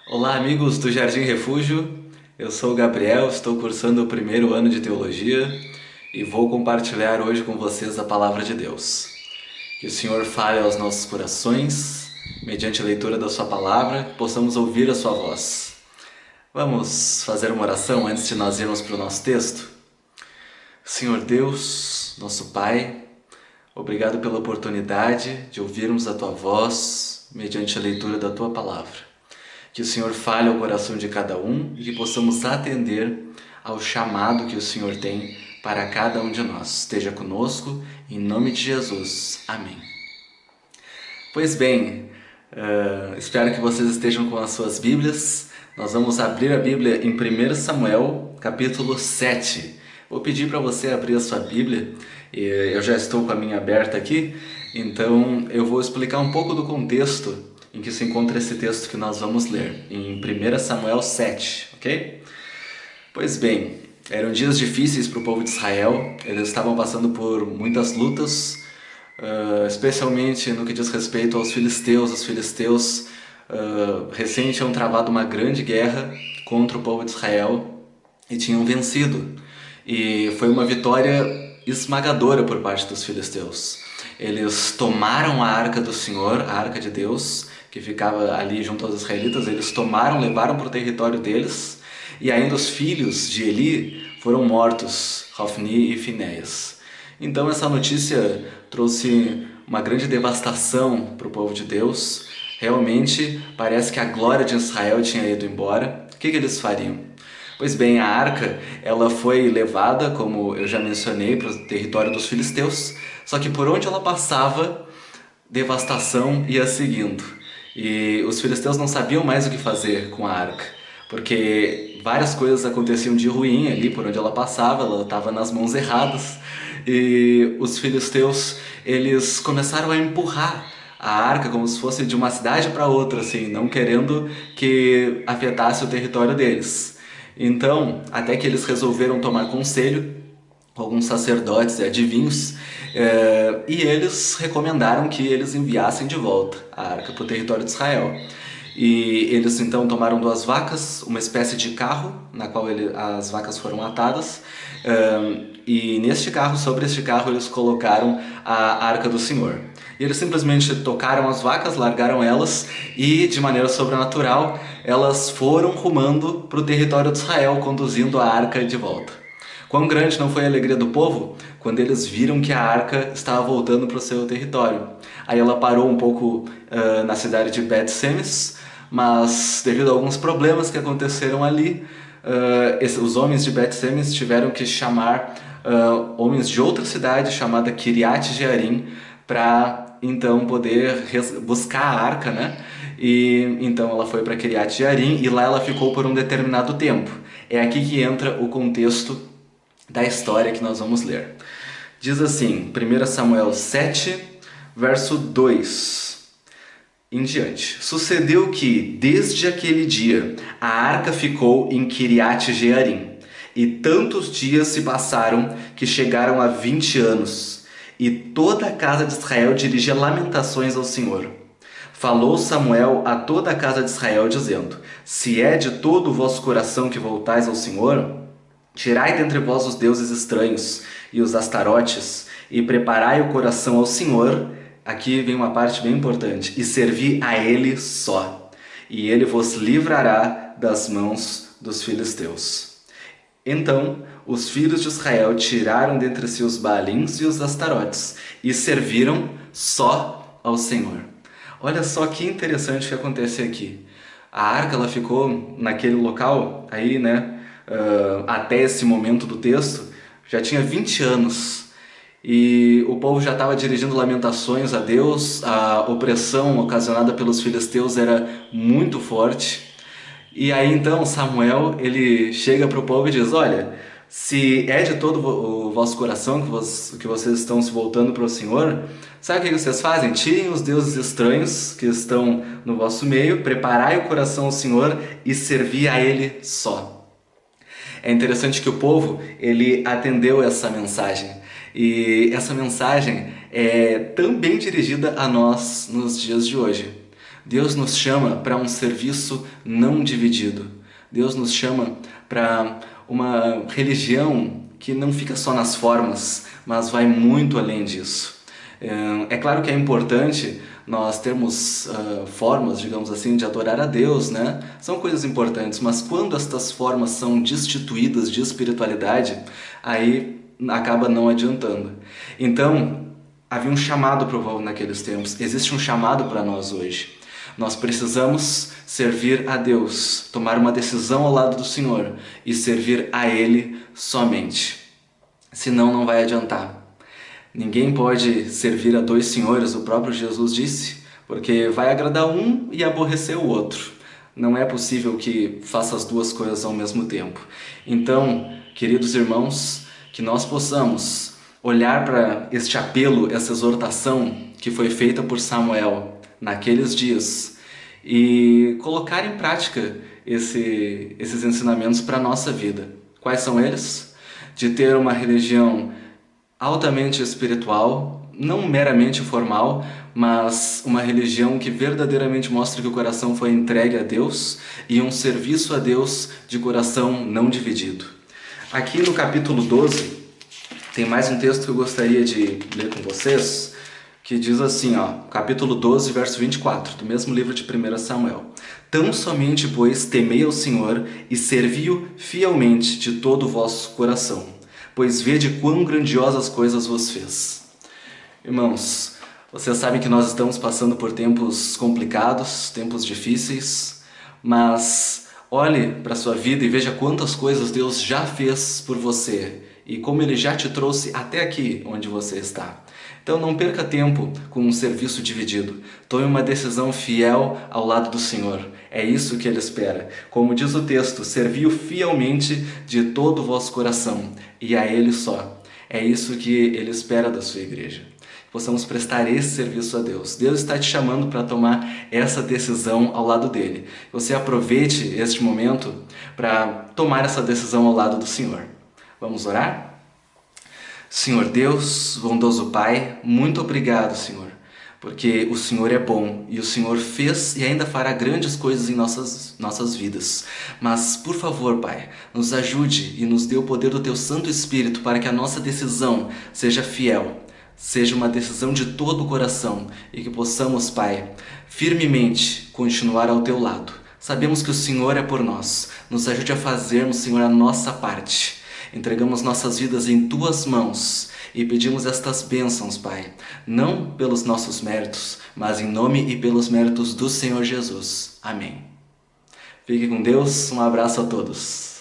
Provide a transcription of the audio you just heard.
Olá, amigos do Jardim Refúgio. Eu sou o Gabriel, estou cursando o primeiro ano de teologia e vou compartilhar hoje com vocês a palavra de Deus. Que o Senhor fale aos nossos corações, mediante a leitura da Sua palavra, que possamos ouvir a Sua voz. Vamos fazer uma oração antes de nós irmos para o nosso texto? Senhor Deus, nosso Pai, obrigado pela oportunidade de ouvirmos a Tua voz mediante a leitura da Tua palavra. Que o Senhor fale ao coração de cada um e que possamos atender ao chamado que o Senhor tem para cada um de nós. Esteja conosco, em nome de Jesus. Amém. Pois bem, espero que vocês estejam com as suas Bíblias. Nós vamos abrir a Bíblia em 1 Samuel, capítulo 7. Vou pedir para você abrir a sua Bíblia. Eu já estou com a minha aberta aqui, então eu vou explicar um pouco do contexto em que se encontra esse texto que nós vamos ler, em 1 Samuel 7, ok? Pois bem, eram dias difíceis para o povo de Israel, eles estavam passando por muitas lutas, especialmente no que diz respeito aos filisteus. Os filisteus recém tinham travado uma grande guerra contra o povo de Israel e tinham vencido. E foi uma vitória esmagadora por parte dos filisteus. Eles tomaram a arca do Senhor, a arca de Deus, que ficava ali junto aos israelitas. Eles tomaram, levaram para o território deles, e ainda os filhos de Eli foram mortos, Hofni e Finéias. Então essa notícia trouxe uma grande devastação para o povo de Deus. Realmente parece que a glória de Israel tinha ido embora. O que eles fariam? Pois bem, a arca ela foi levada, como eu já mencionei, para o território dos filisteus, só que por onde ela passava, devastação ia seguindo. E os filisteus não sabiam mais o que fazer com a arca, porque várias coisas aconteciam de ruim ali por onde ela passava, ela estava nas mãos erradas, e os filisteus eles começaram a empurrar a arca como se fosse de uma cidade para outra, assim, não querendo que afetasse o território deles. Então, até que eles resolveram tomar conselho com alguns sacerdotes e adivinhos, e eles recomendaram que eles enviassem de volta a arca para o território de Israel. E eles então tomaram 2 vacas, uma espécie de carro, na qual as vacas foram atadas, e sobre este carro eles colocaram a arca do Senhor. E eles simplesmente tocaram as vacas, largaram elas e, de maneira sobrenatural, elas foram rumando para o território de Israel, conduzindo a arca de volta. Quão grande não foi a alegria do povo quando eles viram que a arca estava voltando para o seu território. Aí ela parou um pouco na cidade de Bet-Semes, mas devido a alguns problemas que aconteceram ali, os homens de Bet-Semes tiveram que chamar homens de outra cidade chamada Kiriat Jearim para então poder buscar a arca, né? E então ela foi para Kiriat Jearim e lá ela ficou por um determinado tempo. É aqui que entra o contexto da história que nós vamos ler. Diz assim, 1 Samuel 7, verso 2 em diante. Sucedeu que, desde aquele dia, a arca ficou em Kiriat Jearim, e tantos dias se passaram que chegaram a 20 anos, e toda a casa de Israel dirigia lamentações ao Senhor. Falou Samuel a toda a casa de Israel, dizendo: Se é de todo o vosso coração que voltais ao Senhor, tirai dentre vós os deuses estranhos e os astarotes, e preparai o coração ao Senhor. Aqui vem uma parte bem importante: e servi a Ele só, e Ele vos livrará das mãos dos filisteus. Então os filhos de Israel tiraram dentre si os Baalins e os astarotes, e serviram só ao Senhor. Olha só que interessante o que acontece aqui. A arca ela ficou naquele local aí, né? Até esse momento do texto, já tinha 20 anos. E o povo já estava dirigindo lamentações a Deus, a opressão ocasionada pelos filisteus era muito forte. E aí então Samuel ele chega para o povo e diz: olha, se é de todo o vosso coração que vocês estão se voltando para o Senhor, sabe o que vocês fazem? Tirem os deuses estranhos que estão no vosso meio, preparai o coração ao Senhor e servi a Ele só. É interessante que o povo ele atendeu essa mensagem, e essa mensagem é também dirigida a nós nos dias de hoje. Deus nos chama para um serviço não dividido. Deus nos chama para uma religião que não fica só nas formas, mas vai muito além disso. É claro que é importante nós termos formas, digamos assim, de adorar a Deus, né? São coisas importantes, mas quando estas formas são destituídas de espiritualidade, aí acaba não adiantando. Então, havia um chamado para o povo naqueles tempos, existe um chamado para nós hoje. Nós precisamos servir a Deus, tomar uma decisão ao lado do Senhor e servir a Ele somente. Senão não vai adiantar. Ninguém pode servir a dois senhores, o próprio Jesus disse, porque vai agradar um e aborrecer o outro. Não é possível que faça as duas coisas ao mesmo tempo. Então, queridos irmãos, que nós possamos olhar para este apelo, essa exortação que foi feita por Samuel naqueles dias e colocar em prática esses ensinamentos para a nossa vida. Quais são eles? De ter uma religião altamente espiritual, não meramente formal, mas uma religião que verdadeiramente mostra que o coração foi entregue a Deus e um serviço a Deus de coração não dividido. Aqui no capítulo 12, tem mais um texto que eu gostaria de ler com vocês, que diz assim, capítulo 12, verso 24, do mesmo livro de 1 Samuel. Tão somente, pois, temei ao Senhor e servi-o fielmente de todo o vosso coração, pois vede quão grandiosas coisas vos fez. Irmãos, vocês sabem que nós estamos passando por tempos complicados, tempos difíceis, mas olhe para a sua vida e veja quantas coisas Deus já fez por você e como Ele já te trouxe até aqui onde você está. Então não perca tempo com um serviço dividido. Tome uma decisão fiel ao lado do Senhor. É isso que Ele espera. Como diz o texto, serviu fielmente de todo o vosso coração e a Ele só. É isso que Ele espera da sua igreja. Possamos prestar esse serviço a Deus. Deus está te chamando para tomar essa decisão ao lado dEle. Você aproveite este momento para tomar essa decisão ao lado do Senhor. Vamos orar? Senhor Deus, bondoso Pai, muito obrigado, Senhor, porque o Senhor é bom e o Senhor fez e ainda fará grandes coisas em nossas vidas. Mas, por favor, Pai, nos ajude e nos dê o poder do Teu Santo Espírito para que a nossa decisão seja fiel, seja uma decisão de todo o coração e que possamos, Pai, firmemente continuar ao Teu lado. Sabemos que o Senhor é por nós. Nos ajude a fazermos, Senhor, a nossa parte. Entregamos nossas vidas em Tuas mãos e pedimos estas bênçãos, Pai, não pelos nossos méritos, mas em nome e pelos méritos do Senhor Jesus. Amém. Fique com Deus, um abraço a todos.